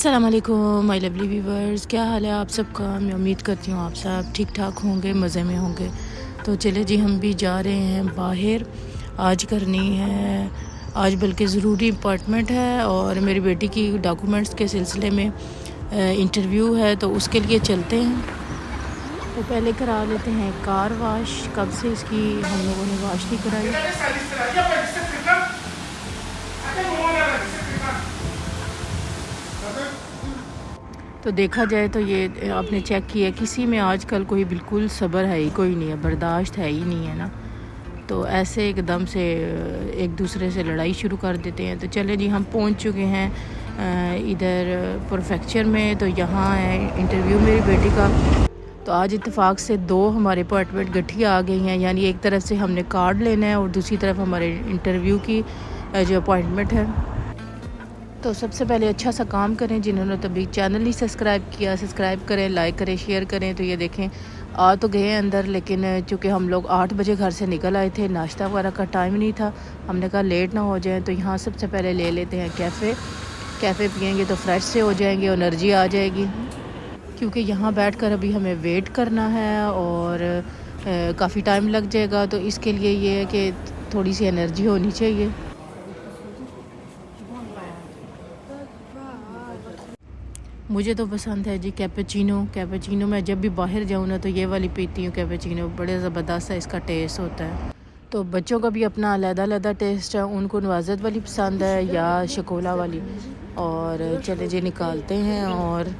अस्सलाम वालेकुम my lovely viewers, क्या हाल है आप सबका। मैं उम्मीद करती हूँ आप सब ठीक ठाक होंगे, मज़े में होंगे। तो चले जी, हम भी जा रहे हैं बाहर। आज करनी है, आज बल्कि ज़रूरी अपॉइंटमेंट है और मेरी बेटी की डॉक्यूमेंट्स के सिलसिले में इंटरव्यू है, तो उसके लिए चलते हैं। तो पहले करा लेते हैं कार वाश। कब से इसकी हम लोगों ने वाश नहीं कराई। तो देखा जाए तो ये आपने चेक किया, किसी में आजकल कोई बिल्कुल सब्र है ही कोई नहीं है, बर्दाश्त है ही नहीं है ना। तो ऐसे एकदम से एक दूसरे से लड़ाई शुरू कर देते हैं। तो चले जी, हम पहुंच चुके हैं इधर प्रेफेक्चर में। तो यहाँ है इंटरव्यू मेरी बेटी का। तो आज इत्तेफाक से दो हमारे अपॉइंटमेंट गठिया आ गई हैं, यानी एक तरफ से हमने कार्ड लेना है और दूसरी तरफ हमारे इंटरव्यू की जो अपॉइंटमेंट है। तो सबसे पहले अच्छा सा काम करें, जिन्होंने तभी चैनल नहीं सब्सक्राइब किया, सब्सक्राइब करें, लाइक करें, शेयर करें। तो ये देखें, आ तो गए अंदर, लेकिन चूँकि हम लोग 8 बजे घर से निकल आए थे, नाश्ता वगैरह का टाइम नहीं था। हमने कहा लेट ना हो जाए, तो यहाँ सबसे पहले ले लेते हैं कैफ़े पियेंगे तो फ्रेश से हो जाएंगे, एनर्जी आ जाएगी। क्योंकि यहाँ बैठकर अभी हमें वेट करना है और काफ़ी टाइम लग जाएगा। तो इसके लिए ये है कि थोड़ी सी एनर्जी होनी चाहिए। मुझे तो पसंद है जी कैपेचिनो। मैं जब भी बाहर जाऊँ ना तो ये वाली पीती हूँ कैपेचिनो, बड़े ज़बरदस्त है इसका टेस्ट होता है। तो बच्चों का भी अपना अलग-अलग टेस्ट है, उनको नवाज़त वाली पसंद है या शकोला वाली। और चले जी निकालते हैं। और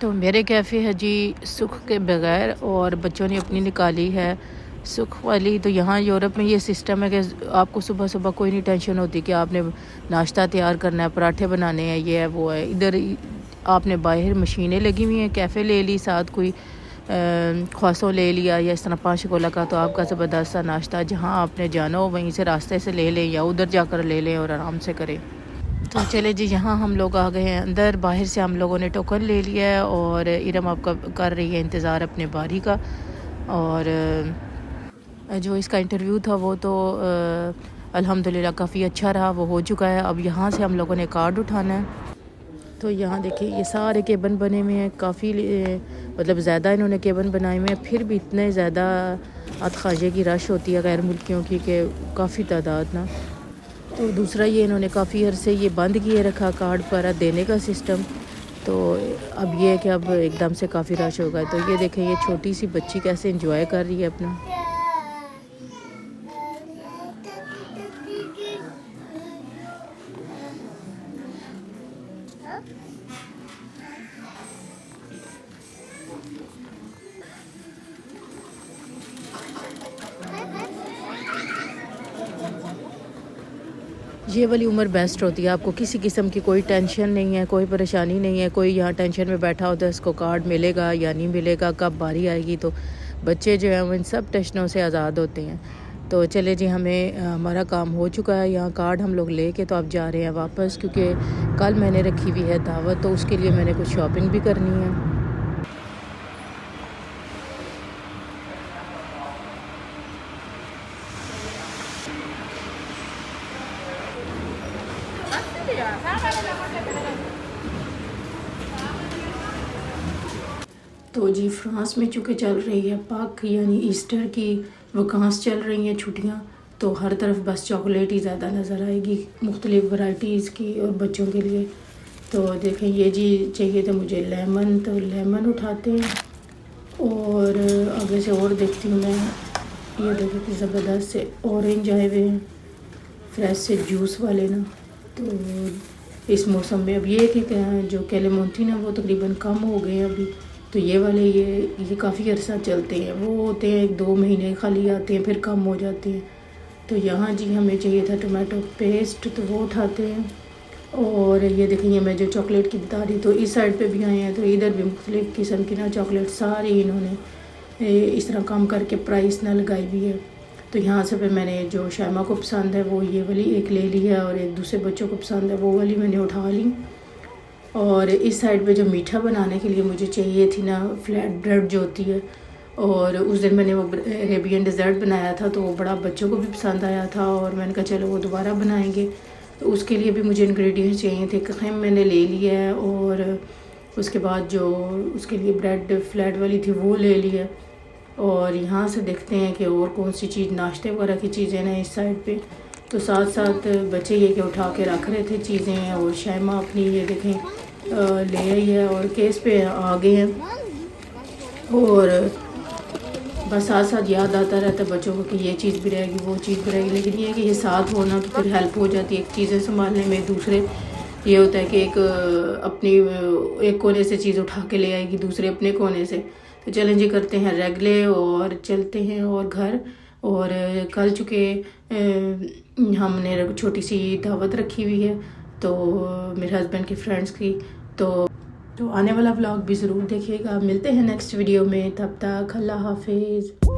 तो मेरे कैफ़े है जी सुख के बगैर, और बच्चों ने अपनी निकाली है सुख वाली। तो यहाँ यूरोप में ये सिस्टम है कि आपको सुबह सुबह कोई नहीं टेंशन होती कि आपने नाश्ता तैयार करना है, पराठे बनाने हैं, ये है वो है। इधर आपने बाहर मशीनें लगी हुई हैं, कैफ़े ले ली, साथ कोई ख्वासों ले लिया या इस तरह 5 कोला का। तो आपका ज़बरदस्त सा नाश्ता जहाँ आपने जाना हो वहीं से रास्ते से ले लें या उधर जाकर ले लें और आराम से करें। तो चले जी, यहाँ हम लोग आ गए हैं अंदर। बाहर से हम लोगों ने टोकन ले लिया है और इरम आपका कर रही है इंतज़ार अपने बारी का। और जो इसका इंटरव्यू था वो तो अल्हम्दुलिल्लाह काफ़ी अच्छा रहा, वो हो चुका है। अब यहाँ से हम लोगों ने कार्ड उठाना है। तो यहाँ देखिए, ये सारे केबन बने हुए हैं, काफ़ी मतलब ज़्यादा इन्होंने केबन बनाए हुए हैं। फिर भी इतने ज़्यादा अतखाजे की रश होती है गैर मुल्कियों की कि काफ़ी तादाद ना। तो दूसरा ये इन्होंने काफ़ी अरसे ये बंद किए रखा कार्ड पर देने का सिस्टम। तो अब ये है कि अब एकदम से काफ़ी रश होगा। तो ये देखें, ये छोटी सी बच्ची कैसे एंजॉय कर रही है अपना। ये वाली उम्र बेस्ट होती है, आपको किसी किस्म की कोई टेंशन नहीं है, कोई परेशानी नहीं है। कोई यहाँ टेंशन में बैठा होता है इसको कार्ड मिलेगा या नहीं मिलेगा, कब बारी आएगी। तो बच्चे जो हैं वो इन सब टेंशनों से आज़ाद होते हैं। तो चले जी, हमें हमारा काम हो चुका है। यहाँ कार्ड हम लोग लेके तो अब जा रहे हैं वापस, क्योंकि कल मैंने रखी हुई है दावत, तो उसके लिए मैंने कुछ शॉपिंग भी करनी है। तो जी, फ्रांस में चूँकि चल रही है पाक यानी ईस्टर की वकांस चल रही हैं, छुट्टियाँ। तो हर तरफ बस चॉकलेट ही ज़्यादा नज़र आएगी, मुख्तलिफ़ वैराइटीज़ की और बच्चों के लिए। तो देखें, ये जी चाहिए था मुझे लेमन, तो लेमन उठाते हैं। और आगे से और देखती हूँ मैं, ये देखो कि ज़बरदस्त से ऑरेंज आए हुए हैं, फ्रेश से जूस वाले ना। तो इस मौसम में अब ये कि जो कैलेमोंटी ना वो तकरीबन कम हो गए हैं अभी। तो ये वाले ये काफ़ी अरसा चलते हैं, वो होते हैं 1-2 महीने खाली आते हैं, फिर कम हो जाते हैं। तो यहाँ जी हमें चाहिए था टमाटो पेस्ट, तो वो उठाते हैं। और ये देखिए, मैं जो चॉकलेट की बता रही, तो इस साइड पे भी आए हैं, तो इधर भी मुख्तलिफ़ किस्म की ना चॉकलेट सारी इन्होंने इस तरह काम करके प्राइस ना लगाई हुई है। तो यहाँ से फिर मैंने जो शायमा को पसंद है वो ये वाली एक ले ली है, और एक दूसरे बच्चों को पसंद है वो वाली मैंने उठा ली। और इस साइड पे जो मीठा बनाने के लिए मुझे चाहिए थी ना फ्लैट ब्रेड जो होती है, और उस दिन मैंने वो अरेबियन डेज़र्ट बनाया था तो वो बड़ा बच्चों को भी पसंद आया था, और मैंने कहा चलो वो दोबारा बनाएंगे। तो उसके लिए भी मुझे इंग्रेडिएंट्स चाहिए थे। खैम मैंने ले लिया है, और उसके बाद जो उसके लिए ब्रेड फ्लैट वाली थी वो ले लिया। और यहाँ से देखते हैं कि और कौन सी चीज़ नाश्ते वगैरह की चीज़ें ना इस साइड पे। तो साथ साथ बच्चे ये कि उठा के रख रहे थे चीज़ें, और शायमा अपनी ये देखें ले आई है और केस पे आ गए हैं। और बस साथ साथ याद आता रहता है बच्चों को कि ये चीज़ भी रहेगी वो चीज़ भी रहेगी, लेकिन ये है कि ये साथ होना तो फिर हेल्प हो जाती है एक चीज़ें संभालने में। दूसरे ये होता है कि एक अपनी एक कोने से चीज़ उठा के ले आएगी, दूसरे अपने कोने से। तो चलें जी करते हैं रेगले और चलते हैं और घर। और कल चुके हमने छोटी सी दावत रखी हुई है तो मेरे हस्बैंड के फ्रेंड्स की, तो आने वाला व्लॉग भी ज़रूर देखिएगा। मिलते हैं नेक्स्ट वीडियो में, तब तक अल्लाह हाफिज़।